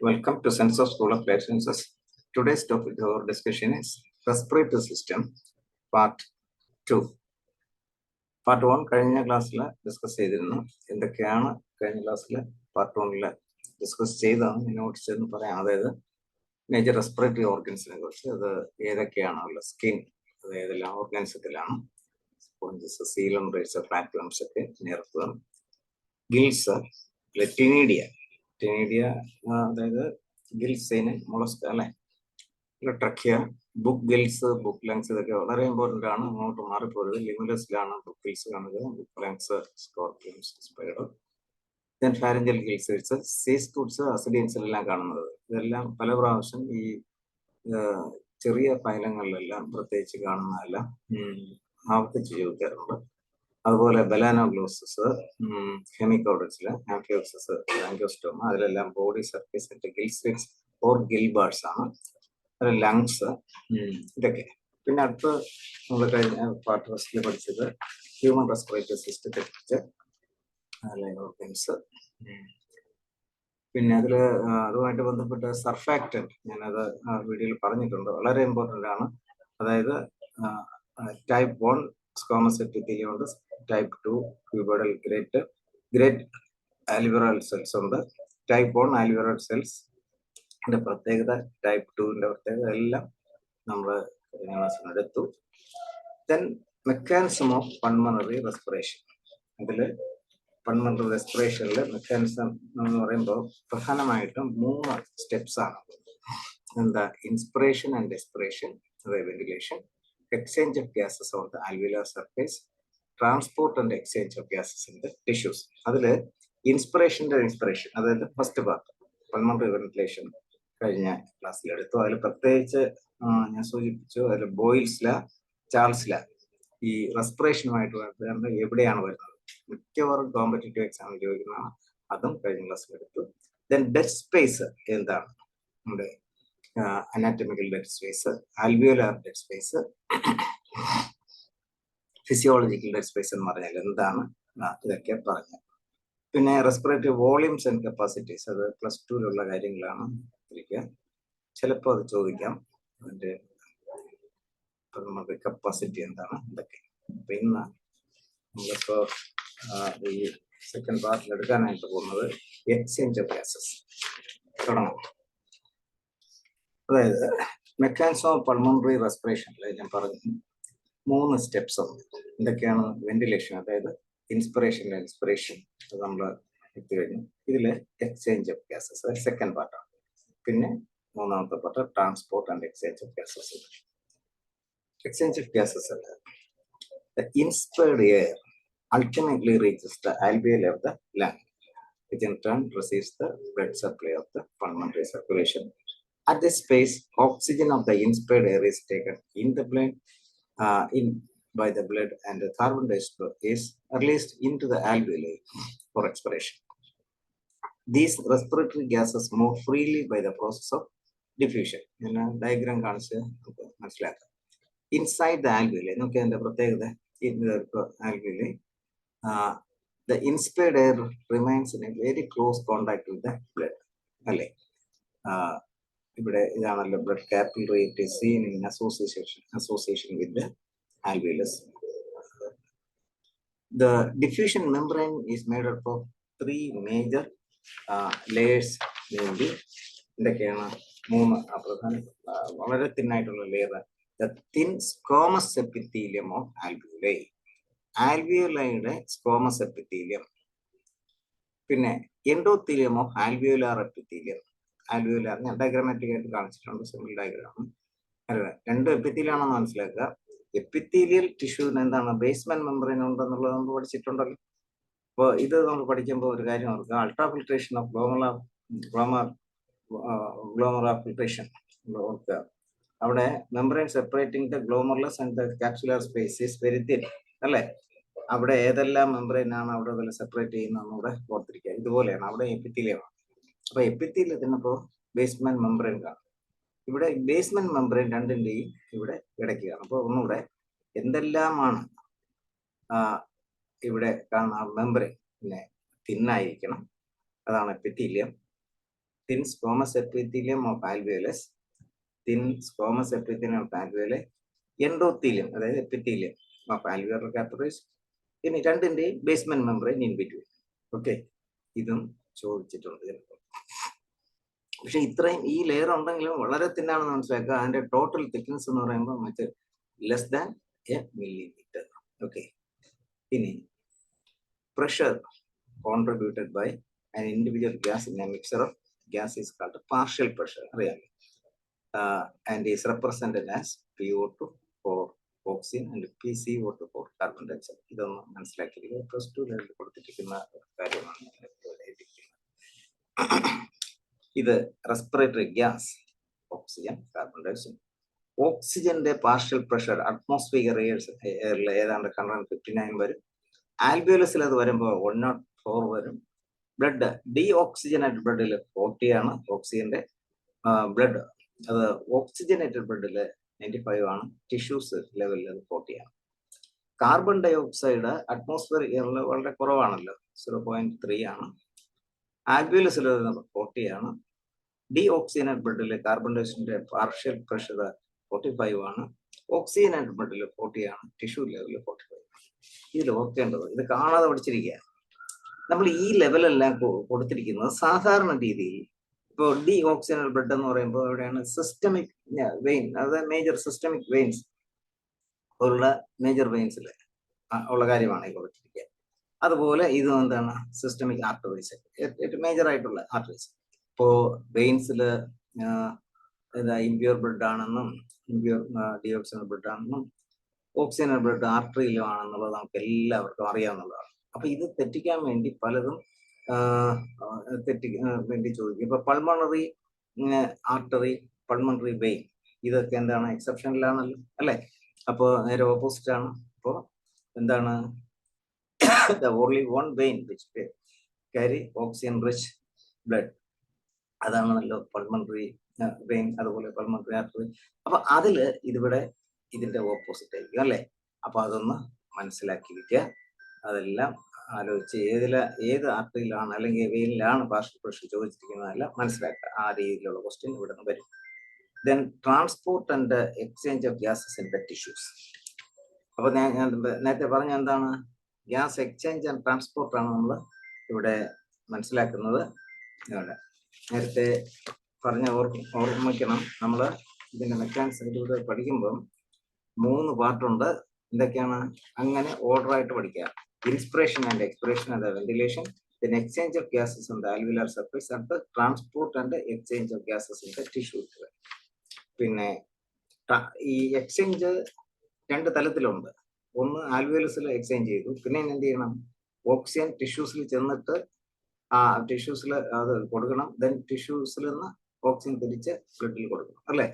Welcome to Sense of School of Life Sciences. Today's topic of discussion is respiratory system, part 2. Part 1 കഴിഞ്ഞ ക്ലാസ്സിൽ discuss ചെയ്തിരുന്നു. എന്തൊക്കെയാണ് കഴിഞ്ഞ ക്ലാസ്സിൽ പാർട്ട് 1 ഡിസ്കസ് ചെയ്തതാണ് നോട്ട്സ് എന്ന് പറയാം. അതായത് മേജർ റെസ്പിറേറ്ററി ഓർഗൻസിനെ കുറിച്ച്, അത് ഏതൊക്കെയാണുള്ളത്, സ്കിൻ, അത് ഏതെല്ലാം ഓർഗൻസത്തിലാണ്, സ്പോഞ്ചസ്, സീലംബ്രേറ്റ്സ്, ഫ്ലാറ്റുലംസ് ഒക്കെ നേർത്തും, ഗിൽസ്, ടിനീഡിയ, അതായത് ഗിൽസിന് മൊളസ്ക അല്ലെ, trachea, book gills, book lungs, ഇതൊക്കെ വളരെ ഇമ്പോർട്ടൻ്റ് ആണ്. അങ്ങോട്ട് മാറിപ്പോയത് ലിമുലസിലാണ് ബുക്ക് ഗിൽസ് കാണുക, book lungs, scorpions, spider, then pharyngeal gills, sea squirts, അസിഡിയൻസിലെല്ലാം കാണുന്നത്. ഇതെല്ലാം പല പ്രാവശ്യം ഈ ചെറിയ ഫൈലങ്ങളിലെല്ലാം പ്രത്യേകിച്ച് കാണുന്നതെല്ലാം ആവർത്തിച്ച് ചോദിക്കാറുണ്ട്. അതുപോലെ ബലാനോഗ്ലോസസ്, ഹെമിക്കോഡക്സില്, ആംഫിയോക്സസ്, ആൻജിയോസ്റ്റോമ, അതിലെല്ലാം ബോഡി സർഫേസിന്റെ ഗിൽസ്ലിറ്റ്സ് ഓർ ഗിൽബാർഡ്സ് ആണ്. അത് ലങ്സ്, ഇതൊക്കെ. പിന്നെ അടുത്ത് നമ്മൾ കഴിഞ്ഞ പാർട്ട് ഫസ്റ്റിൽ പഠിച്ചത് ഹ്യൂമൻ റെസ്പിറേറ്ററി സിസ്റ്റത്തെ കുറിച്ച്, ഓർഗൻസ്. പിന്നെ അതുമായിട്ട് ബന്ധപ്പെട്ട് സർഫാക്റ്റന്റ് ഞാനത് വീഡിയോയിൽ പറഞ്ഞിട്ടുണ്ട്, വളരെ ഇമ്പോർട്ടൻ്റ് ആണ്. അതായത് ടൈപ്പ് 1 സ്ക്വാമസ് എപ്പിത്തീലിയം ഉണ്ട്, type 2 cuboidal great alveolar cells ഉണ്ട്, ടൈപ്പ് 1 ആൽവിയോളർ സെൽസ് പ്രത്യേകത, ടൈപ്പ് 2 പ്രത്യേകത എല്ലാം നമ്മൾ എടുത്തു. Then mechanism of pulmonary respiration. അതിൽ പൾമണറി റെസ്പിറേഷനിൽ മെക്കാനിസം എന്ന് പറയുമ്പോൾ പ്രധാനമായിട്ടും 3 സ്റ്റെപ്സ് ആണ്. എന്താ? Inspiration and expiration, ventilation, exchange of gases on the alveolar surface, transport and exchange of gases in the tissues. അതില് ഇൻസ്പിറേഷൻ്റെ ഇൻസ്പിറേഷൻ, അതായത് ഫസ്റ്റ് പാർട്ട് പൾമണറി വെന്റിലേഷൻ കഴിഞ്ഞ ക്ലാസ്സിൽ എടുത്തു. അതിൽ പ്രത്യേകിച്ച് ഞാൻ സൂചിപ്പിച്ചു, അതിൽ ബോയിൽസ് ലാ, ചാൾസ് ലാ ഈ റെസ്പിറേഷനുമായിട്ട് എവിടെയാണ് വരുന്നത്, മിക്കവാറും കോമ്പറ്റേറ്റീവ് എക്സാമിൽ ചോദിക്കുന്നതാണ്. അതും കഴിഞ്ഞ ക്ലാസ്സിൽ എടുത്തു. ദെൻ ഡെഡ് സ്പേസ് എന്താണ്, നമ്മുടെ anatomical dead space, alveolar dead space, physiological dead space എന്ന് പറഞ്ഞാൽ എന്താണ്, ഇതൊക്കെ പറഞ്ഞു. പിന്നെ റെസ്പിറേറ്ററി വോളിയൂംസ് ആൻഡ് കപ്പാസിറ്റീസ്, അത് +2 കാര്യങ്ങളാണ്. ചിലപ്പോൾ അത് ചോദിക്കാം, അതിന്റെ കപ്പാസിറ്റി എന്താണ്, ഇതൊക്കെ. അപ്പൊ ഇന്ന് നമ്മളിപ്പോ ഈ സെക്കൻഡ് പാർട്ടിൽ എടുക്കാനായിട്ട് പോകുന്നത് എക്സ്ചേഞ്ച് ഓഫ് ഗ്യാസസ്. തുടങ്ങാം. അതായത് മെക്കാനിസം ഓഫ് പൾമണറി റെസ്പിറേഷനിൽ ഞാൻ പറഞ്ഞു 3 സ്റ്റെപ്സ് ഉണ്ട്. എന്തൊക്കെയാണ്? വെന്റിലേഷൻ, അതായത് ഇൻസ്പിറേഷൻ, എക്സ്പിറേഷൻ, അത് നമ്മൾ എത്തി കഴിഞ്ഞു. ഇതില് എക്സ്ചേഞ്ച് ഓഫ് ഗ്യാസസ്, അത് സെക്കൻഡ് പാർട്ടാണ്. പിന്നെ 3ാമത്തെ part transport and exchange of gases. Exchange of gases അല്ല, the inspired air ultimately reaches the alveoli of the lung, which in turn receives the blood supply of the pulmonary circulation. At this phase, oxygen of the inspired air is taken in the blood, by the blood, and the carbon dioxide is released into the alveoli for expiration. These respiratory gases move freely by the process of diffusion. In a diagram കാണിച്ച് മനസ്സിലാക്കാം. Inside the alveoli, നോക്കിയാൽ എൻ്റെ പ്രത്യേകത, in the alveoli, the inspired air remains in a very close contact with the blood. അല്ലേ? ഇവിടെ ഇതാണല്ലോ blood capillary, it is seen in association with the alveolus. The diffusion membrane is made up of 3 major layers. എന്തൊക്കെയാണ്? 3 പ്രധാന വളരെ തിന്നായിട്ടുള്ള layer. The thin squamous epithelium of alveoli, ആൽവിയോലയുടെ squamous epithelium. പിന്നെ endothelium of alveolar epithelium. Alveolar ഞാൻ diagrammatic ആയിട്ട് കാണിച്ചിട്ടുണ്ട്, simple diagram. 2 എപ്പിത്തീലിയാണെന്ന് മനസ്സിലാക്കുക. എപ്പിത്തീലിയൽ ടിഷ്യൂവിന് എന്താണ് ബേസ്മെന്റ് മെമ്പറൈൻ ഉണ്ടെന്നുള്ളത് നമ്മൾ പഠിച്ചിട്ടുണ്ടല്ലോ. അപ്പോൾ ഇത് നമ്മൾ പഠിക്കുമ്പോൾ ഒരു കാര്യം ഓർക്കുക, അൾട്രാഫിൽട്രേഷൻ ഓഫ് ഗ്ലോമറുലാർ ഫിൽട്രേഷൻ ഓർക്കുക. അവിടെ membrane separating the glomerulus and the capsular space is very thin, അല്ലേ? അവിടെ ഏതെല്ലാം മെമ്പറൈൻ ആണ് അവിടെ വല്ല സെപ്പറേറ്റ് ചെയ്യുന്നതെന്ന് കൂടെ ഓർത്തിരിക്കുക. ഇതുപോലെയാണ് അവിടെ എപ്പിത്തീലിയമാണ്. അപ്പൊ എപ്പിത്തീലിയത്തിനപ്പോൾ ബേസ്മെന്റ് മെമ്പറൈൻ കാണും. ഇവിടെ ബേസ്മെന്റ് മെമ്പറൈൻ രണ്ടിന്റെയും ഇവിടെ ഇടയ്ക്കാണ്. അപ്പോൾ ഒന്നുകൂടെ എന്തെല്ലാമാണ് ഇവിടെ കാണുന്ന മെമ്പറൈൻ പിന്നെ തിന്നായിരിക്കണം, അതാണ് epithelium. thin squamous epithelium of alveolus, thin squamous epithelium of alveoli, endothelium, അതായത് epithelium of alveolar capillaries, ഇനി രണ്ടിന്റെയും basement membrane in between. Okay, ഇതും ചോദിച്ചിട്ടുണ്ട് ചിലപ്പോൾ. പക്ഷെ ഇത്രയും ഈ ലെയർ ഉണ്ടെങ്കിലും വളരെ തിന്നാണെന്ന് മനസ്സിലാക്കുക. അതിന്റെ ടോട്ടൽ തിക്നെസ് എന്ന് പറയുമ്പോൾ മറ്റ് less than A millimetre. Okay, ഇനി pressure contributed by an individual gas in a mixture of gas is called partial pressure, really, and is represented as PO2 for oxygen and PCO2 for carbon dioxide. ഇതൊന്നും മനസ്സിലാക്കിയിരിക്കുക. +2 ലെവലിൽ കൊടുത്തിരിക്കുന്ന കാര്യമാണ്. ഇത് respiratory gas, oxygen, carbon dioxide. ഓക്സിജന്റെ partial pressure atmosphere എയറിൽ ഏതാണ്ട് 159 വരും. ആൽബിയോലസിൽ അത് വരുമ്പോൾ 104 വരും. ബ്ലഡ് ഡീഓക്സിജനേറ്റഡ് ബ്ലഡിൽ 40 ആണ് ഓക്സിജന്റെ ബ്ലഡ്. അത് ഓക്സിജനേറ്റഡ് ബ്ലഡിൽ 95 ആണ്. ടിഷ്യൂസ് ലെവലിൽ അത് 40 ആണ്. കാർബൺ ഡൈ ഓക്സൈഡ് അറ്റ്മോസ്ഫിയർ എയറിൽ വളരെ കുറവാണല്ലോ, 0.3 ആണ്. ആൽബിയോലസിൽ 40 ആണ്. ഡീഓക്സിജനേറ്റഡ് ബ്ലഡിൽ കാർബൺ ഡൈ ഓക്സൈഡിന്റെ പാർഷ്യൽ പ്രഷർ 45 ആണ്. ഓക്സിജനേറ്റഡ് ബ്ലഡിൽ 40 ആണ്. ടിഷ്യൂ ലെവലിൽ 45. ഇതിൽ ഓർക്കേണ്ടത്, ഇത് കാണാതെ പഠിച്ചിരിക്കുക, നമ്മൾ ഈ ലെവലെല്ലാം കൊടുത്തിരിക്കുന്നത് സാധാരണ രീതിയിൽ. ഇപ്പോൾ ഡി ഓക്സിജനേറ്റഡ് ബ്ലഡ് എന്ന് പറയുമ്പോൾ എവിടെയാണ് സിസ്റ്റമിക് വെയിൻ, അതായത് മേജർ സിസ്റ്റമിക് വെയിൻസ് ഉള്ള മേജർ വെയിൻസിൽ ഉള്ള കാര്യമാണ് ഈ കൊടുത്തിരിക്കുക. അതുപോലെ ഇതും എന്താണ് സിസ്റ്റമിക് ആർട്ടറീസ്, ഏറ്റവും മേജർ ആയിട്ടുള്ള ആർട്ടറീസ്. ഇപ്പോ വെയിൻസിൽ ഇമ്പ്യൂർ ബ്ലഡ് ആണെന്നും ഇമ്പ്യൂർ ഡിയോക്സിജനേറ്റഡ് ബ്ലഡ് ആണെന്നും ഓക്സിജനേറ്റഡ് ബ്ലഡ് ആർട്ടറിയിലും ആണെന്നുള്ളത് നമുക്ക് എല്ലാവർക്കും അറിയാവുന്നതാണ്. അപ്പൊ ഇത് തെറ്റിക്കാൻ വേണ്ടി പലതും വേണ്ടി ചോദിക്കും. ഇപ്പൊ പൾമണറി ആർട്ടറി, പൾമണറി വെയിൻ, ഇതൊക്കെ എന്താണ് എക്സെപ്ഷനിലാണല്ലോ, അല്ലെ? അപ്പോ നേരെ ഓപ്പോസിറ്റ് ആണ്. അപ്പോ എന്താണ് only one vein which carry oxygen rich blood, അതാണല്ലോ പൾമണറി വെയിൻ, അതുപോലെ പൾമണറി ആർട്ടറി. അപ്പൊ അതില് ഇതിവിടെ ഇതിന്റെ ഓപ്പോസിറ്റ് ആയിരിക്കും, അല്ലെ? അപ്പൊ അതൊന്ന് മനസ്സിലാക്കി വയ്ക്കുക. അതെല്ലാം ആലോചിച്ച് ഏത് ആർട്ടറിയിലാണ് അല്ലെങ്കിൽ വെയിനിലാണ് പാർഷ്യൽ പ്രഷർ ചോദിച്ചിരിക്കുന്നതല്ല മനസ്സിലാക്കുക. ആ രീതിയിലുള്ള ക്വസ്റ്റ്യൻ ഇവിടെ നിന്ന് വരും. Then transport and exchange of gases in the tissues. അപ്പൊ ഞാൻ നേരത്തെ പറഞ്ഞ എന്താണ്, ഗ്യാസ് എക്സ്ചേഞ്ച് ആൻഡ് ട്രാൻസ്പോർട്ട് ആണ് നമ്മൾ ഇവിടെ മനസ്സിലാക്കുന്നത്. നേരത്തെ പറഞ്ഞ ഓർമ്മിക്കണം, നമ്മൾ ഇതിന്റെ മെക്കാനിസത്തിലൂടെ പഠിക്കുമ്പം 3 പാർട്ടുണ്ട്. എന്തൊക്കെയാണ്? അങ്ങനെ ഓർഡർ ആയിട്ട് പഠിക്കുക. Inspiration and expiration and ventilation, then exchange of gases on the alveolar surface, and the transport and exchange of gases in the tissue. പിന്നെ ഈ എക്സ്ചേഞ്ച് 2 തലത്തിലുണ്ട്. ഒന്ന് ആൽവിയോലസിൽ എക്സ്ചേഞ്ച് ചെയ്തു, പിന്നെ എന്ത് ചെയ്യണം, ഓക്സിജൻ ടിഷ്യൂസിൽ ചെന്നിട്ട് ആ ടിഷ്യൂസിൽ അത് കൊടുക്കണം. ദെൻ ടിഷ്യൂസിൽ നിന്ന് ഓക്സിജൻ തിരിച്ച് ബ്ലഡിൽ കൊടുക്കണം, അല്ലെ?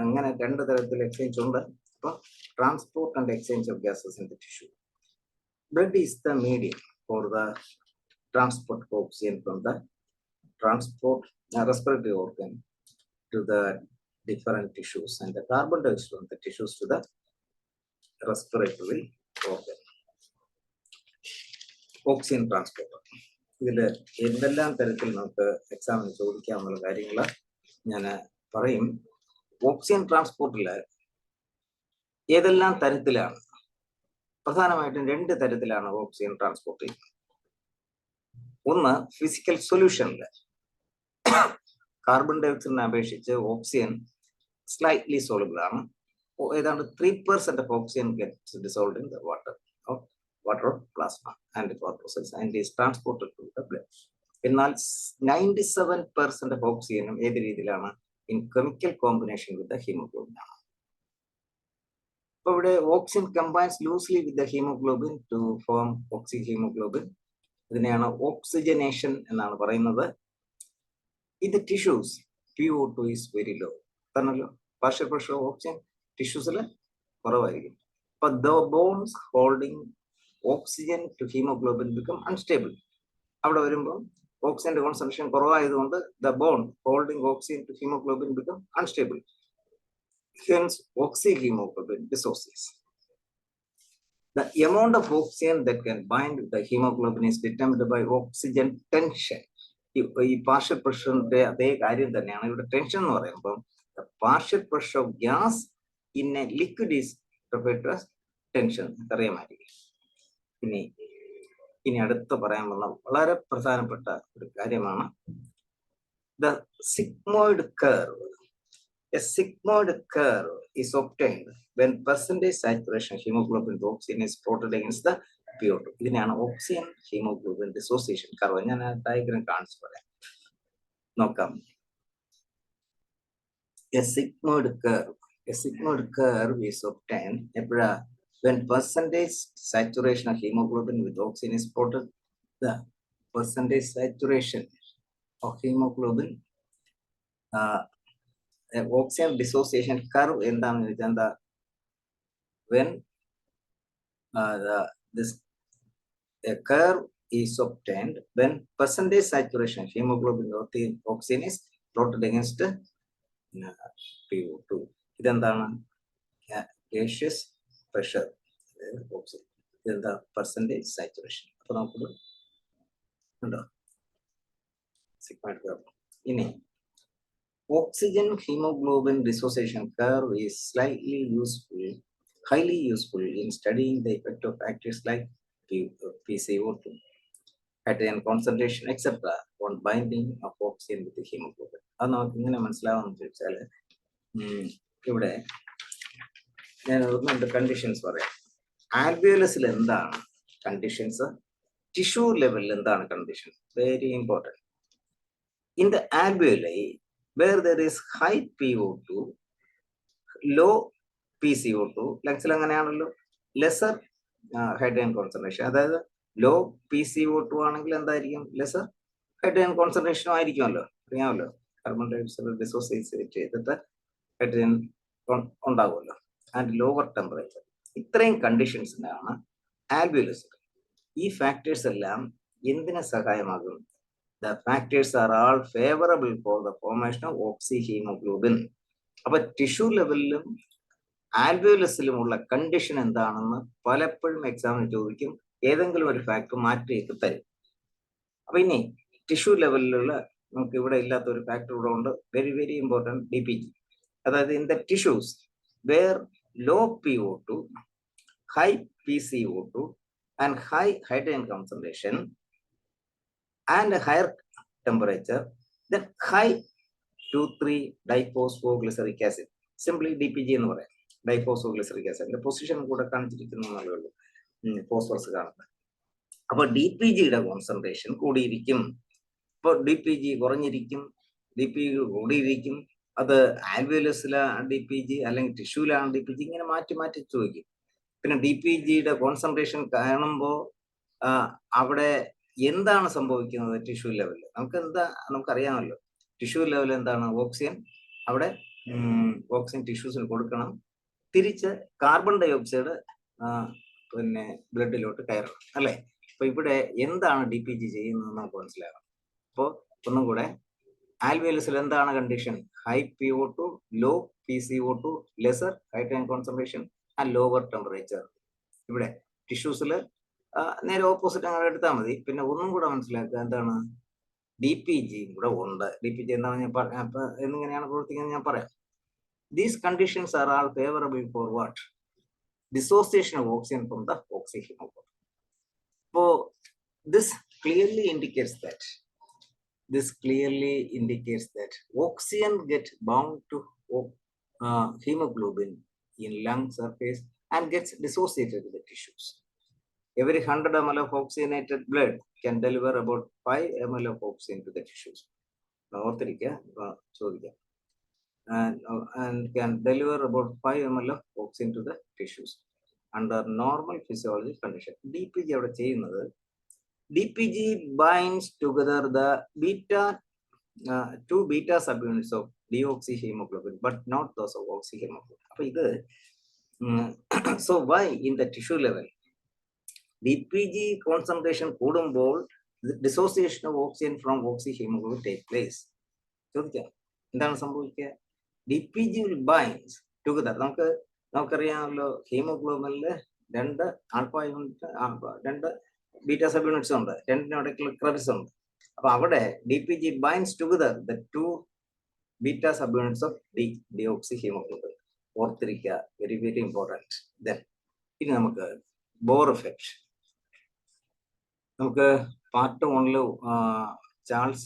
അങ്ങനെ 2 തരത്തിൽ എക്സ്ചേഞ്ച് ഉണ്ട്. അപ്പൊ transport and exchange of gases in the tissue. Blood is the medium for the transport of oxygen from the respiratory organ to the different tissues, and the carbon dioxide from the tissues to the respiratory organ. Oxygen transport. ഇതിൽ എന്തെല്ലാം തരത്തിൽ നമുക്ക് എക്സാമിന് ചോദിക്കാവുന്ന കാര്യങ്ങൾ ഞാൻ പറയും. Oxygen ട്രാൻസ്പോർട്ടില് ഏതെല്ലാം തരത്തിലാണ്? പ്രധാനമായിട്ടും 2 തരത്തിലാണ് ഓക്സിജൻ ട്രാൻസ്പോർട്ട് ചെയ്യുന്നത്. ഒന്ന്, ഫിസിക്കൽ സൊല്യൂഷനിൽ കാർബൺ ഡയോക്സൈഡിനെ അപേക്ഷിച്ച് ഓക്സിജൻ സ്ലൈറ്റ്ലി സോളുബിൾ ആണ്. ഏതാണ്ട് 3% of oxygen gets dissolved in the water of plasma and corpuscles and is transported to the blood. എന്നാൽ 97% ഓഫ് ഓക്സിജനും ഏത് രീതിയിലാണ്? In chemical combination with the haemoglobin ആണ്. അപ്പൊ ഇവിടെ oxygen combines loosely with the haemoglobin to form oxyhaemoglobin. ഇതിനെയാണ് oxygenation എന്നാണ് പറയുന്നത്. In the tissues PO2 is very low. പറഞ്ഞല്ലോ, പാർഷ്യൽ പ്രഷർ ഓഫ് ഓക്സിജൻ ടിഷ്യൂസിൽ കുറവായിരിക്കും. അപ്പൊ the bonds holding oxygen to haemoglobin become unstable. അവിടെ വരുമ്പോൾ ഓക്സിജന്റെ കോൺസെൻട്രേഷൻ കുറവായതുകൊണ്ട് the bond holding oxygen to haemoglobin become unstable. Hence, oxyhemoglobin dissociates. The amount of oxygen that can bind with the hemoglobin is determined by oxygen tension. ഈ partial പ്രഷറിന്റെ അതേ കാര്യം തന്നെയാണ് ഇവിടെ tension എന്ന് പറയുമ്പോൾ partial pressure of gas in A liquid is tension അറിയാമായിരിക്കും. ഇനി അടുത്ത് പറയാൻ വന്ന വളരെ പ്രധാനപ്പെട്ട ഒരു കാര്യമാണ് the sigmoid curve. A sigmoid curve is obtained when percentage saturation hemoglobin oxygen is plotted against the PO2. ഇതിനെയാണ് ഓക്സിജൻ ഹീമോഗ്ലോബിൻ ഡിസോസിയേഷൻ കർവ്. ഞാൻ ഡയഗ്രം കാണിച്ചു പറയാം, നോക്കാം. A sigmoid curve is obtained when percentage saturation of hemoglobin with oxygen is plotted. The percentage saturation of hemoglobin oxygen dissociation curve എന്താണ് വെച്ചാൽ when this curve is obtained when percentage saturation hemoglobin oxygen is plotted against PO2. ഇതെന്താണ് gaseous pressure oxygen, ഇതെന്താ percentage saturation. അപ്പൊ നമുക്ക് ഉണ്ടോ sigmoid curve. ഇനി oxygen hemoglobin dissociation curve is highly useful in studying the effect of factors like PCO2, hydrogen concentration, etc. on binding of oxygen with the hemoglobin. അത് നമുക്ക് ഇങ്ങനെ മനസ്സിലാവുന്ന ചോദിച്ചാൽ ഇവിടെ ഞാൻ രണ്ട് കണ്ടീഷൻസ് പറയാം. ആൽവിയോലസിൽ എന്താണ് കണ്ടീഷൻസ്, ടിഷ്യൂ ലെവലിൽ എന്താണ് condition, very important. In the alveoli where there is high PO2, low PCO2, ലങ്സിൽ അങ്ങനെയാണല്ലോ, ലെസർ ഹൈഡ്രജൻ കോൺസെൻട്രേഷൻ, അതായത് ലോ PCO2 ആണെങ്കിൽ എന്തായിരിക്കും, ലെസർ ഹൈഡ്രജൻ കോൺസെൻട്രേഷനും ആയിരിക്കുമല്ലോ, അറിയാമല്ലോ. കാർബൺ ഡയോക്സൈഡ് ഡിസോസിയേറ്റ് ചെയ്തിട്ട് ഹൈഡ്രജൻ ഉണ്ടാകുമല്ലോ, ആൻഡ് ലോവർ ടെമ്പറേച്ചർ. ഇത്രയും കണ്ടീഷൻസിനാണ് ആൽവിയോലസിൽ. ഈ ഫാക്ടേഴ്സ് എല്ലാം എന്തിനെ സഹായമാകും? The factors are all favorable for the formation of oxyhemoglobin. അപ്പൊ ടിഷ്യൂ ലെവലിലും ആൽവിയോലസിലുമുള്ള കണ്ടീഷൻ എന്താണെന്ന് പലപ്പോഴും എക്സാമിന് ചോദിക്കും. ഏതെങ്കിലും ഒരു ഫാക്ടർ മാറ്റിയിട്ട് തരും. അപ്പൊ ഇനി ടിഷ്യൂ ലെവലിലുള്ള നമുക്ക് ഇവിടെ ഇല്ലാത്ത ഒരു ഫാക്ടർ ഇവിടെ ഉണ്ട്, വെരി വെരി ഇമ്പോർട്ടൻറ്റ്, DPG. അതായത് in the tissues where low PO2, high PCO2 and high hydrogen concentration and a higher temperature, then high 2,3-diphosphoglyceric acid, simply DPG എന്ന് പറയാം, ഡൈഫോസ്ഫോഗ്ലിസറിക് ആസിഡിന്റെ പൊസിഷൻ കൂടെ കാണിച്ചിരിക്കുന്നേ ഉള്ളൂ, ഫോസ്ഫറസ് കാണുന്നത്. അപ്പൊ DPGയുടെ കോൺസെൻട്രേഷൻ കൂടിയിരിക്കും. ഇപ്പൊ DPG കുറഞ്ഞിരിക്കും, DPG കൂടിയിരിക്കും. അത് ആൽവിയോലസിലാണ് DPG അല്ലെങ്കിൽ ടിഷ്യൂലാണ് DPG, ഇങ്ങനെ മാറ്റി മാറ്റി ചോദിക്കും. പിന്നെ DPGയുടെ കോൺസെൻട്രേഷൻ കാണുമ്പോൾ അവിടെ എന്താണ് സംഭവിക്കുന്നത് ടിഷ്യൂ ലെവലിൽ നമുക്കറിയാമല്ലോ. ടിഷ്യൂ ലെവൽ എന്താണ്, ഓക്സിജൻ അവിടെ ഓക്സിജൻ ടിഷ്യൂസിന് കൊടുക്കണം, തിരിച്ച് കാർബൺ ഡൈ ഓക്സൈഡ് പിന്നെ ബ്ലഡിലോട്ട് കയറണം, അല്ലെ? അപ്പൊ ഇവിടെ എന്താണ് DPG ചെയ്യുന്നത് നമുക്ക് മനസ്സിലാകണം. അപ്പോൾ ഒന്നും കൂടെ, ആൽവിയോലസിൽ എന്താണ് condition, high PO2, low PCO2, lesser hydrogen concentration and lower temperature. ഇവിടെ ടിഷ്യൂസിൽ നേരെ ഓപ്പോസിറ്റ് അങ്ങനെ എടുത്താൽ മതി. പിന്നെ ഒന്നും കൂടെ മനസ്സിലാക്കുക, എന്താണ് DPG കൂടെ ഉണ്ട്. DPG എന്താണ് ഞാൻ എന്നിങ്ങനെയാണ് പ്രവർത്തിക്കുന്നത് ഞാൻ പറയാം. These conditions are all favorable for what? Dissociation of oxygen from the oxyhemoglobin. So this clearly indicates that oxygen gets bound to hemoglobin in lung surface and gets dissociated to the tissues. Every 100 ml of oxygenated blood can deliver about 5 ml of oxygen to the tissues. And can deliver about 5 ml of oxygen to the tissues under normal physiological condition. DPG അവിടെ ചെയ്യുന്നത്, DPG binds together the two beta subunits of deoxyhemoglobin, but not those of oxyhemoglobin. അപ്പൊ ഇത് so why in the tissue level DPG concentration കൂടുമ്പോൾ dissociation of oxygen from oxyhemoglobin take place? ചോദിക്കാം, എന്താണ് സംഭവിക്കുക? DPG will binds together. നമുക്കറിയാമല്ലോ, ഹീമോഗ്ലോബിനില് രണ്ട് alpha unit, രണ്ട് beta sub units ഉണ്ട്, രണ്ടിനും ഇടയ്ക്കുള്ള ക്രവിസ് ഉണ്ട്. അപ്പൊ അവിടെ DPG binds together the two beta subunits of deoxyhemoglobin. ഓർത്തിരിക്കുക, വെരി വെരി ഇമ്പോർട്ടൻറ്റ്. ദെൻ ഇനി നമുക്ക് ബോർ എഫക്റ്റ്. നമുക്ക് പാർട്ട് 1 ചാൾസ്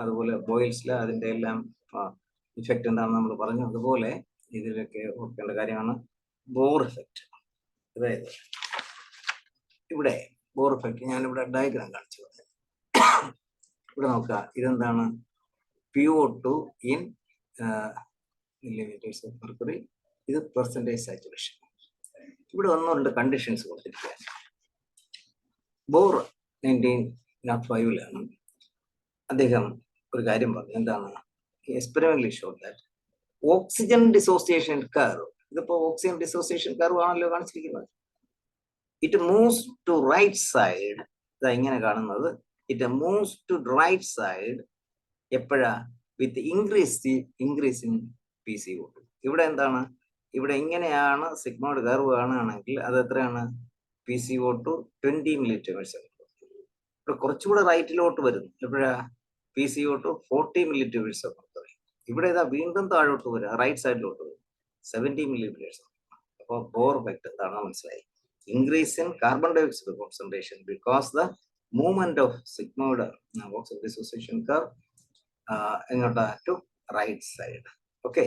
അതുപോലെ ബോയിൽസില് അതിൻ്റെ എല്ലാം ഇഫക്റ്റ് എന്താണെന്ന് നമ്മൾ പറഞ്ഞു. അതുപോലെ ഇതിലൊക്കെ ഓർക്കേണ്ട കാര്യമാണ് ബോർ എഫക്റ്റ്. അതായത് ഇവിടെ ബോർ എഫക്റ്റ് ഞാനിവിടെ ഡയഗ്രാം കാണിച്ചു. ഇവിടെ നോക്കുക, ഇതെന്താണ്? PO2 in millimeters of mercury. ഇത് പെർസെൻറ്റേജ് സാച്ചുറേഷൻ. ഇവിടെ 1-2 കണ്ടീഷൻസ് കൊടുത്തിരിക്കുക. ബോർ 1905 അദ്ദേഹം ഒരു കാര്യം പറഞ്ഞു. എന്താണ്? Experimentally show that oxygen dissociation curve, ഇതിപ്പോ ഓക്സിജൻ ഡിസോസിയേഷൻ കർവ് ആണല്ലോ കാണിച്ചിരിക്കുന്നത്. It moves to right side. ഇതാ ഇങ്ങനെ കാണുന്നത്. It moves to right side എപ്പോഴാ? With increase in PCO2. ഇവിടെ എന്താണ്? ഇവിടെ ഇങ്ങനെയാണ് സിഗ്മോയ്ഡ് കർവ് കാണുകയാണെങ്കിൽ അത് എത്രയാണ്? PCO2 20 milliliters. ഇവിടെ കുറച്ചുകൂടെ റൈറ്റിലോട്ട് വരുന്നു. എപ്പോഴാ? PCO2 40 milliliters. ഇവിടെ ഇതാ വീണ്ടും താഴോട്ട് വരിക, റൈറ്റ് സൈഡിലോട്ട് വരും, 70 milliliters. അപ്പോൾ ബോർ എഫക്റ്റ് എന്താണെന്ന് മനസ്സിലായി. Increase in carbon dioxide concentration because the movement of sigmoid oxide dissociation curve എങ്ങോട്ടാ? To right side. ഓക്കെ.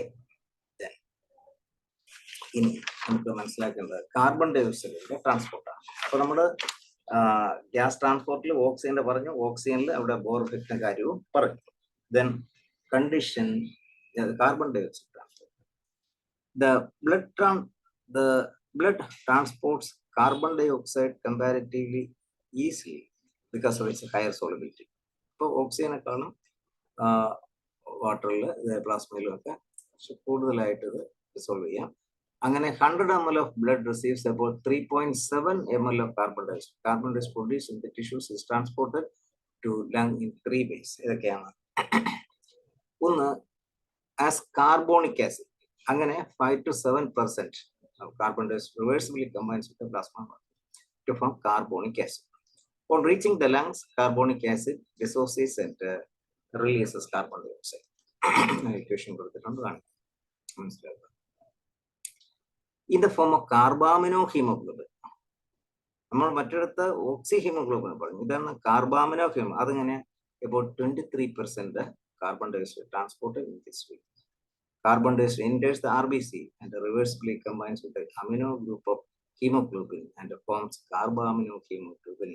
ഇനി നമുക്ക് മനസ്സിലാക്കേണ്ടത് കാർബൺ ഡൈ ഓക്സൈഡിന്റെ ട്രാൻസ്പോർട്ടാണ്. അപ്പൊ നമ്മള് ഗ്യാസ് ട്രാൻസ്പോർട്ടിൽ ഓക്സിജന്റെ പറഞ്ഞു, ഓക്സിജനിൽ അവിടെ ബോർ എഫക്റ്റിന്റെ കാര്യവും പറഞ്ഞു. Then condition carbon dioxide transport. The blood transports carbon dioxide comparatively easily because of its higher solubility. ഇപ്പോൾ ഓക്സിജനെക്കാളും വാട്ടറിൽ പ്ലാസ്മയിലും ഒക്കെ കൂടുതലായിട്ട് ഇത് ഡിസോൾവ് ചെയ്യാം. അങ്ങനെ 100 ml of blood receives about 3.7 ml of carbon dioxide. Carbon dioxide produced in the tissues is transported to lung in 3 ways. ഇതൊക്കെയാണ്. ഒന്ന്, as carbonic acid. അങ്ങനെ 5 to 7% of carbon dioxide reversibly combines with the plasma to form carbonic acid. On reaching the lungs, carbonic acid dissociates and releases carbon dioxide. Equation കൊടുത്തിട്ടുണ്ട്, മനസ്സിലാക്കുക. In the form of carbaminohemoglobin. നമ്മൾ മറ്റിടത്ത് ഓക്സി haemoglobin പറഞ്ഞു, ഇതാണ് കാർബാമിനോഹീമോ. അതിങ്ങനെ about 23% carbon dioxide transported in this way. Carbon dioxide enters the RBC and reversibly combines with the amino group of hemoglobin and forms carbaminohemoglobin.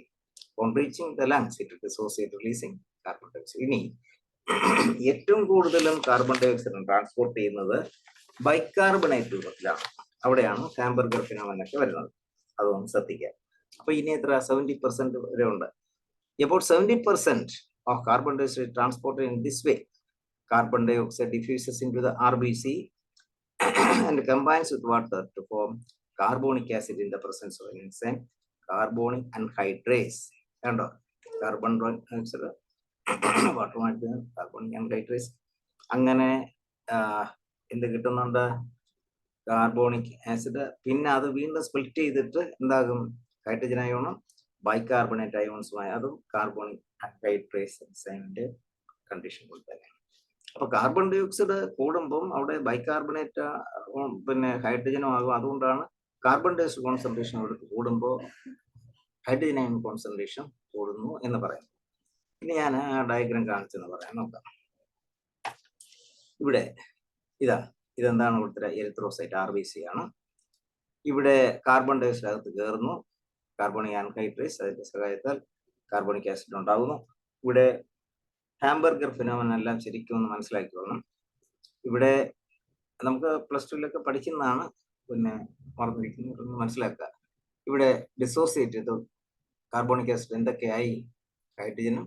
On reaching the lungs, it dissociates, releasing carbon dioxide. ഇനി ഏറ്റവും കൂടുതലും carbon dioxide transport ചെയ്യുന്നത് bicarbonate രൂപത്തിലാണ്. അവിടെയാണ് hamburger ഫിനോമിനൊക്കെ വരുന്നത്. അതൊന്ന് ശ്രദ്ധിക്കുക. അപ്പൊ ഇനി എത്ര? 70% വരെ ഉണ്ട്. About 70% of carbon dioxide transported in this way. Carbon dioxide diffuses into the RBC and combines with water to form carbonic acid in the presence of an enzyme, carbonic anhydrase. And carbon dioxide, water, carbonic anhydrase. അങ്ങനെ എന്ത് കിട്ടുന്നുണ്ട്? Carbonic acid. പിന്നെ അത് വീണ്ടും split ചെയ്തിട്ട് എന്താകും? Hydrogen അയോണും bicarbonate അയോൺസുമായി, അതും carbonic anhydrase എൻസൈമിന്റെ condition പോലെ തന്നെയാണ്. അപ്പൊ കാർബൺ ഡൈ ഓക്സൈഡ് കൂടുമ്പം അവിടെ ബൈകാർബണേറ്റ് പിന്നെ ഹൈഡ്രജനും ആകും. അതുകൊണ്ടാണ് കാർബൺ ഡൈ ഓക്സൈഡ് കോൺസെൻട്രേഷൻ അവിടെ കൂടുമ്പോൾ ഹൈഡ്രജൻ അയോൺ കോൺസെൻട്രേഷൻ കൂടുന്നു എന്ന് പറയുന്നു. ഇനി ഞാൻ ആ ഡയഗ്രാം കാണിച്ചെന്ന് പറയാൻ നോക്കാം. ഇവിടെ ഇതെന്താണ് കൊടുത്തത്? എരിത്രോസൈറ്റ് RBC ആണ്. ഇവിടെ കാർബൺ ഡൈ ഓക്സൈഡ് അകത്ത് കയറുന്നു, കാർബോണിക് ആൻഹൈഡ്രേസ് അതിന്റെ സഹായത്താൽ കാർബോണിക് ആസിഡ് ഉണ്ടാകുന്നു. ഇവിടെ ഹാംബർഗർ ഫിനോമിന എല്ലാം ശരിക്കും ഒന്ന് മനസ്സിലാക്കിക്കൊള്ളണം. ഇവിടെ നമുക്ക് +2 പഠിക്കുന്നതാണ്, പിന്നെ മറന്നിരിക്കുന്നു, മനസ്സിലാക്കുക. ഇവിടെ ഡിസോസിയേറ്റ് ചെയ്ത് കാർബോണിക് ആസിഡ് എന്തൊക്കെയായി? ഹൈഡ്രജനും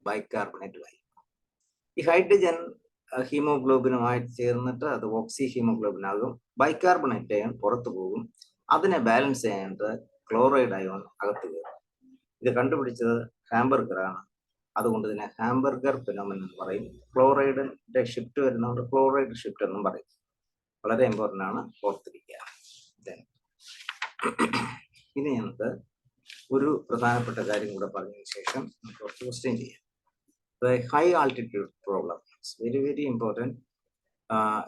ബൈകാർബണേറ്റുമായി. ഈ ഹൈഡ്രജൻ ഹീമോഗ്ലോബിനുമായി ചേർന്നിട്ട് അത് ഓക്സി ഹീമോഗ്ലോബിൻ ആകും. ബൈകാർബണേറ്റ് അയോൺ പുറത്തു പോകും. അതിനെ ബാലൻസ് ചെയ്യാനായിട്ട് ക്ലോറൈഡ് അയോൺ അകത്ത് കയറും. ഇത് കണ്ടുപിടിച്ചത് ഹാംബർഗർ ആണ്. അതുകൊണ്ട് ഇതിനെ ഹാംബർഗർ ഫിനോമിനൻ എന്ന് പറയും. ക്ലോറൈഡിന്റെ ഷിഫ്റ്റ് വരുന്നതുകൊണ്ട് ക്ലോറൈഡ് ഷിഫ്റ്റ് എന്നും പറയും. വളരെ ഇമ്പോർട്ടൻ്റ് ആണ്, ഓർത്തിരിക്കുക. ഇനി നമുക്ക് ഒരു പ്രധാനപ്പെട്ട കാര്യം കൂടെ പറഞ്ഞതിന് ശേഷം നമുക്ക് കുറച്ച് ക്വസ്റ്റ്യൻ ചെയ്യാം. the high altitude problem. It's very, very important.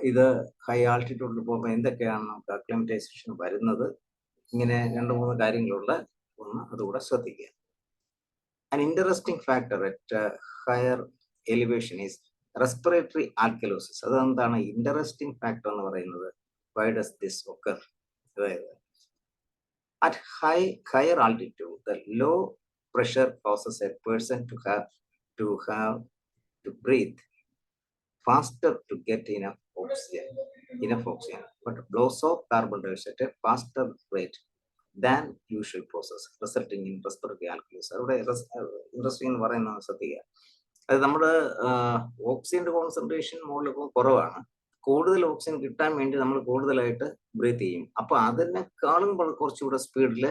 ഇത് ഹൈ ആൾട്ടിറ്റ്യൂഡിൽ പോകുമ്പോൾ എന്തൊക്കെയാണ് നമുക്ക് അക്ലിമറ്റൈസേഷൻ വരുന്നത്, ഇങ്ങനെ 2-3 കാര്യങ്ങളുള്ള ഒന്ന് അതുകൂടെ ശ്രദ്ധിക്കുക. An interesting factor at higher elevation is respiratory alkalosis. അതെന്താണ് ഇൻട്രസ്റ്റിംഗ് ഫാക്ടർ എന്ന് പറയുന്നത്? Why does this occur? അതായത് at higher altitude, the low pressure causes a person to have to breathe faster to get enough oxygen, but blows off carbon dioxide at a faster rate than usual process, resulting in respiratory alkalosis. അവിടെ interesting എന്ന് പറയുന്നത് ശ്രദ്ധിക്കുക. അത് നമ്മുടെ ഓക്സിജന്റെ concentration മുകളിലിപ്പോൾ കുറവാണ്. കൂടുതൽ oxygen കിട്ടാൻ വേണ്ടി നമ്മൾ കൂടുതലായിട്ട് ബ്രീത്ത് ചെയ്യും. അപ്പൊ അതിനേക്കാളും കുറച്ചുകൂടെ സ്പീഡിൽ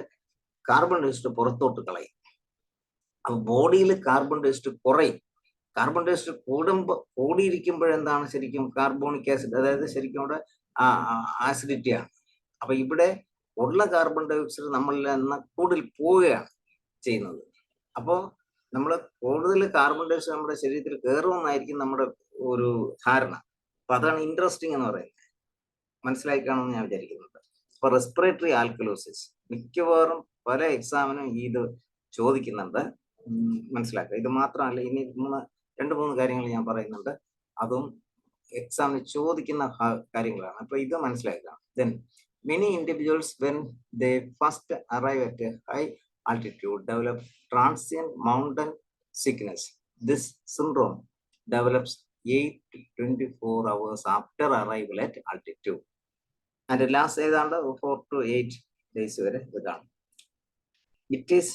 കാർബൺ ഡയോക്സൈഡ് പുറത്തോട്ട് കളയും. അപ്പൊ ബോഡിയിൽ കാർബൺ ഡയോക്സൈഡ് കുറയും. കാർബൺ ഡയോക്സൈഡ് കൂടിയിരിക്കുമ്പോഴെന്താണ് ശരിക്കും കാർബോണിക് ആസിഡ്, അതായത് ശരിക്കും അവിടെ ആസിഡിറ്റിയാണ്. അപ്പൊ ഇവിടെ ഉള്ള കാർബൺ ഡയോക്സൈഡ് നമ്മളിൽ നിന്ന് കൂടുതൽ പോവുകയാണ് ചെയ്യുന്നത്. അപ്പോൾ നമ്മൾ കൂടുതൽ കാർബൺ ഡയോക്സൈഡ് നമ്മുടെ ശരീരത്തിൽ കയറുമെന്നായിരിക്കും നമ്മുടെ ഒരു ധാരണ. അപ്പൊ അതാണ് ഇൻട്രസ്റ്റിംഗ് എന്ന് പറയുന്നത്. മനസ്സിലായി കാണുമെന്ന് ഞാൻ വിചാരിക്കുന്നുണ്ട്. അപ്പൊ റെസ്പിറേറ്ററി ആൽക്കലോസിസ് മിക്കവാറും പല എക്സാമിനും ഇത് ചോദിക്കുന്നുണ്ട്, മനസ്സിലാക്കുക. ഇത് മാത്രമല്ല, ഇനി 2-3 കാര്യങ്ങൾ ഞാൻ പറയുന്നുണ്ട്, അതും എക്സാമിന് ചോദിക്കുന്ന കാര്യങ്ങളാണ്. അപ്പൊ ഇത് മനസ്സിലാക്കുക. Then many individuals, when they first arrive at a high altitude, develop transient mountain sickness. This syndrome develops 8 to 24 hours after arrival at altitude. And last ഏതാണ്ട് 4 to 8 days വരെ ഇതാണ്. It is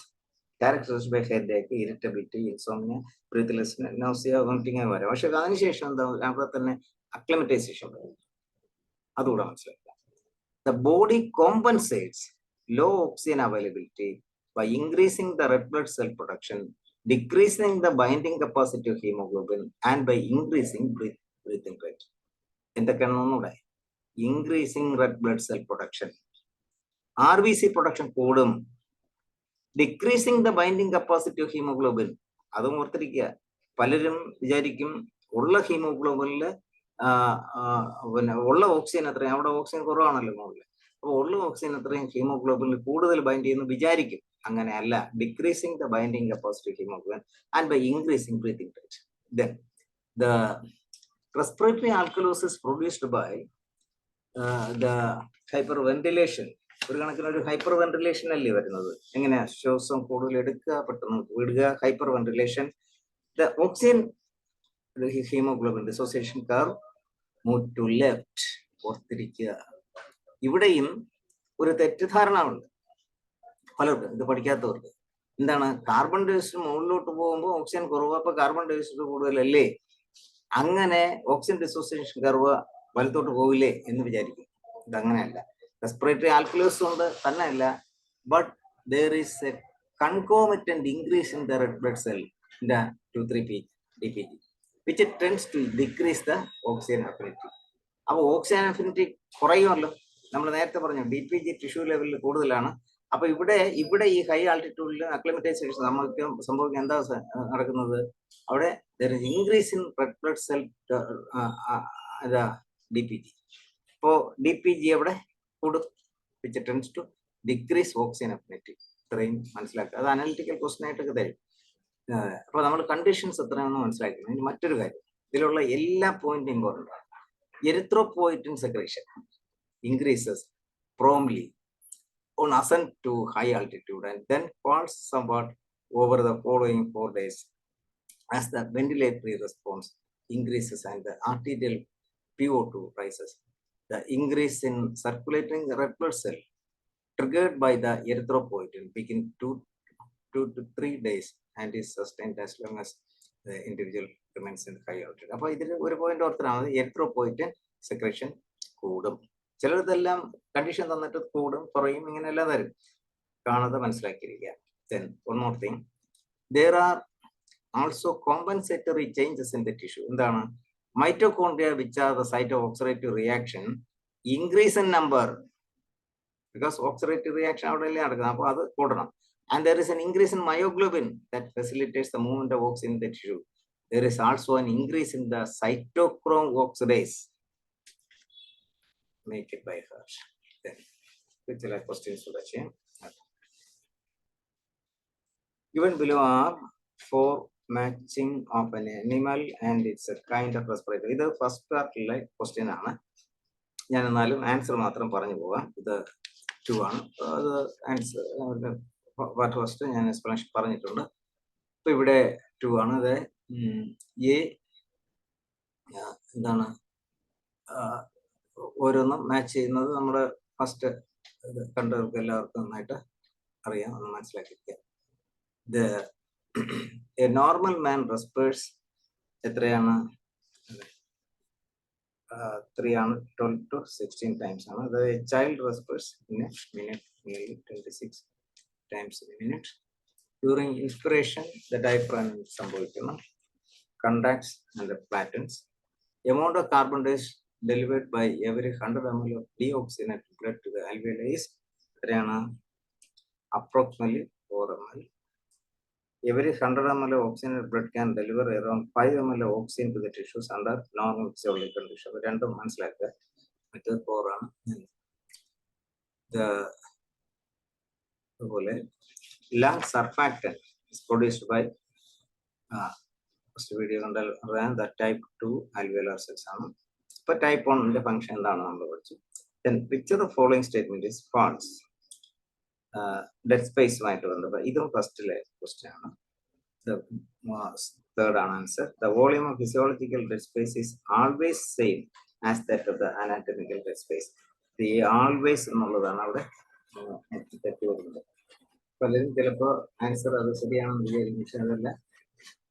characterized by headache, irritability, insomnia, breathlessness, nausea, vomiting വരെ. പക്ഷെ അതിനുശേഷം എന്താ അവിടെ തന്നെ acclimatisation വരും. അതുകൂടെ മനസ്സിലാക്കുക. The body compensates low oxygen availability by increasing the red blood cell production, decreasing the binding capacity of hemoglobin, and by increasing breathing rate. എന്തൊക്കെയാണെന്നൂടെ? Increasing red blood cell production, RBC production കൂടും. Decreasing the binding capacity of hemoglobin, അതും ഓർത്തിരിക്കുക. പലരും വിചാരിക്കും ഉള്ള ഹീമോഗ്ലോബിനില് പിന്നെ ഉള്ള oxygen എത്രയും, അവിടെ ഓക്സിജൻ കുറവാണല്ലോ മുകളിൽ, അപ്പൊ ഉള്ള ഓക്സിജൻ എത്രയും ഹീമോഗ്ലോബിനിൽ കൂടുതൽ ബൈൻഡ് ചെയ്യുന്നു വിചാരിക്കും. അങ്ങനെയല്ല. Decreasing the binding capacity of haemoglobin and by increasing breathing rate. Then the respiratory alkalosis produced by the hyperventilation. ഒരു കണക്കിന് ഒരു ഹൈപ്പർ വെന്റിലേഷൻ അല്ലേ വരുന്നത്. എങ്ങനെയാ? ശ്വാസം കൂടുതൽ എടുക്കുക, പെട്ടെന്ന് വിടുക, hyperventilation. The oxygen haemoglobin dissociation curve move to left. ഓർത്തിരിക്കുക. ഇവിടെയും ഒരു തെറ്റിദ്ധാരണ ഉണ്ട് പലർക്കും, ഇത് പഠിക്കാത്തവർക്ക്. എന്താണ്? കാർബൺ ഡയോക്സൈഡ് മുകളിലോട്ട് പോകുമ്പോൾ ഓക്സിജൻ കുറവ്, അപ്പൊ കാർബൺ ഡയോക്സൈഡ് കൂടുതലല്ലേ, അങ്ങനെ ഓക്സിജൻ ഡിസോസിയേഷൻ കർവ് വലത്തോട്ട് പോവില്ലേ എന്ന് വിചാരിക്കും. ഇതങ്ങനെയല്ല. റെസ്പിറേറ്ററി ആൽക്കലോസിസ് ഉണ്ട് തന്നെയല്ല, but there is a concomitant increase in the red blood cell in the 2,3 DPG, which it tends to decrease the oxygen affinity. അപ്പൊ ഓക്സിജൻ അഫിനിറ്റി കുറയുമല്ലോ. നമ്മൾ നേരത്തെ പറഞ്ഞു DPG ടിഷ്യൂ ലെവലിൽ കൂടുതലാണ്. അപ്പൊ ഇവിടെ ഈ ഹൈ ആൾട്ടിറ്റ്യൂഡിൽ അക്ലിമറ്റൈസേഷൻ സംഭവിക്കാൻ എന്താ നടക്കുന്നത്? അവിടെ there is increase in red blood cell DPG. അപ്പോ DPG അവിടെ കൂടും, which tends to decrease oxygen affinity. ഇത്രയും മനസ്സിലാക്കുക. അത് അനലിറ്റിക്കൽ ക്വസ്റ്റൻ ആയിട്ടൊക്കെ തരും. അപ്പൊ നമ്മൾ കണ്ടീഷൻസ് എത്രയാണെന്ന് മനസ്സിലാക്കുന്നത്. ഇനി മറ്റൊരു കാര്യം, ഇതിലുള്ള എല്ലാ പോയിന്റും ഇമ്പോർട്ടൻ്റ് ആണ്. Erythropoietin secretion increases promptly on ascent to high altitude and then falls somewhat over the following 4 days as the ventilatory response increases and the arterial PO2 rises. The increase in circulating red blood cell triggered by the erythropoietin begin 2 to 3 days and is sustained as long as the individual remains in high altitude. അപ്പൊ ഇതിൽ ഒരു point ഓർത്തിനാണ്, erythropoietin secretion കൂടും. ചിലർക്കെല്ലാം condition തന്നിട്ട് കൂടും കുറയും ഇങ്ങനെയെല്ലാം തരും, കാണാതെ മനസ്സിലാക്കിയിരിക്കുക. Then one more thing, there are also compensatory changes in the tissue. എന്താണ്? Mitochondria, which are the site of oxidative reaction, increase in number because oxidative reaction അവിടെയല്ലേ നടക്കുന്നത്, അപ്പൊ അത് കൂടണം. And there is an increase in myoglobin that facilitates the movement of oxygen in the tissue. there is also an increase in the cytochrome oxidase. Make it by heart. Then, which are questions to the chain. Given below are four matching of an animal and it's a kind of respirator. This first part question ആണ്. ഞാൻ എന്നാലും answer മാത്രം പറഞ്ഞു പോവാം. ഇത് 2 ആണ്. അത് answer what first ഞാൻ എക്സ്പ്ലനേഷൻ പറഞ്ഞിട്ടുണ്ട്. ഇപ്പൊ ഇവിടെ 2 ആണ്. അത് എ എന്താണ് ഓരോന്നും മാച്ച് ചെയ്യുന്നത് നമ്മുടെ ഫസ്റ്റ് കണ്ടവർക്ക് എല്ലാവർക്കും നന്നായിട്ട് അറിയാം, ഒന്ന് മനസ്സിലാക്കിയിരിക്കുക. എ നോർമൽ മാൻ റെസ്പിറേറ്റ്സ് എത്രയാണ്? 3 ആണ്, 12 to 16 times ആണ്. അത് child respirates in a minute nearly 26 times in a minute. During inspiration, the diaphragm സംഭവിക്കുന്നു, contracts and flattens. Amount of carbon dioxide delivered by every 100 ml of deoxygenated blood to the alveoli is approximately 4 ml. Every 100 ml of oxygenated blood can deliver around 5 ml of oxygen to the tissues under normal physiological conditions. രണ്ടും മനസ്സിലാക്കുക. മറ്റേത് 4 ആണ്. അതുപോലെ lung surfactant is produced by first video കണ്ടാൽ അറിയാം the type 2 alveolar cells ആണ്. ഇപ്പൊ type 1 function എന്താണ് നമ്മൾ പഠിച്ചു. Then picture the following statement is false. Dead സ്പേസുമായിട്ട് ബന്ധപ്പെട്ട ഇതും ഫസ്റ്റിലെ ക്വസ്റ്റ്യൻ ആണ്. തേർഡ് ആണ് answer. The volume of physiological dead space is always same as that of the anatomical dead space. ഈ ആൾവേസ് എന്നുള്ളതാണ് അവിടെ തെറ്റ് വരുന്നത്. പലരും ചിലപ്പോൾ ആൻസർ അത് ശരിയാണെന്ന് വിചാരിക്കും, പക്ഷെ അതല്ല,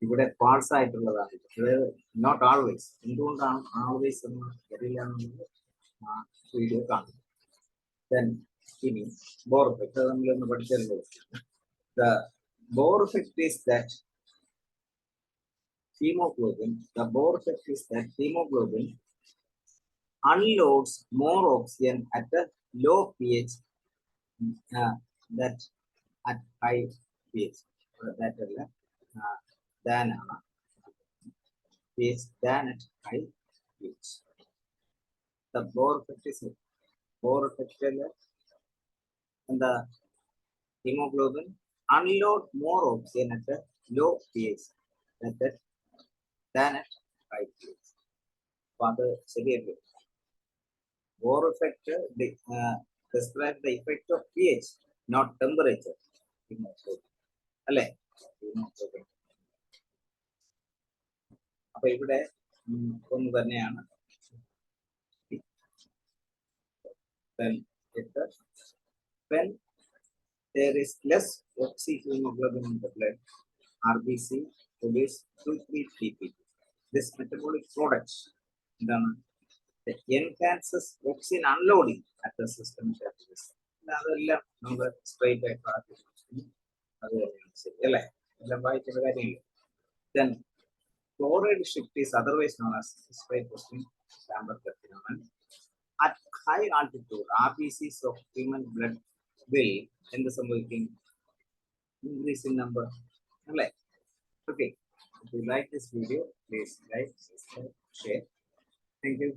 ഇവിടെ ഫാൾസ് ആയിട്ടുള്ളതാണ്. അതായത് നോട്ട് ആൾവേസ്. എന്തുകൊണ്ടാണ് ആൾവേസ് എന്ന് അറിയില്ല എന്നുള്ളത് വീഡിയോ കാണും. Then ഇനി ബോർ എഫക്ട് നമ്മളൊന്ന് പഠിച്ചല്ലോ. The Bohr effect is that hemoglobin unloads more oxygen at a low pH that at high pH. That than at high pH. The Bohr effect is and the hemoglobin unload more oxygen at a low pH than at high pH. But the Bohr effect describes the effect of pH, not temperature. അല്ലേ? അപ്പൊ ഇവിടെ ഒന്ന് തന്നെയാണ്. When there is less oxyhemoglobin in the blood, RBC produces 2,3 TP. This metabolic product enhances oxygen unloading at the system surface. അതെല്ലാം നമ്മൾ straight ആയിട്ട് അത് അല്ലേ, എല്ലാം വായിക്കേണ്ട കാര്യമില്ല. Then chloride shift is otherwise known as Schreiber-Plasmin phenomenon. At high altitude, RBCs of human blood will എന്ത് സംഭവിക്കും? Increase in number. അല്ലേ? Okay. If you like this video, please like, subscribe, share. Thank you.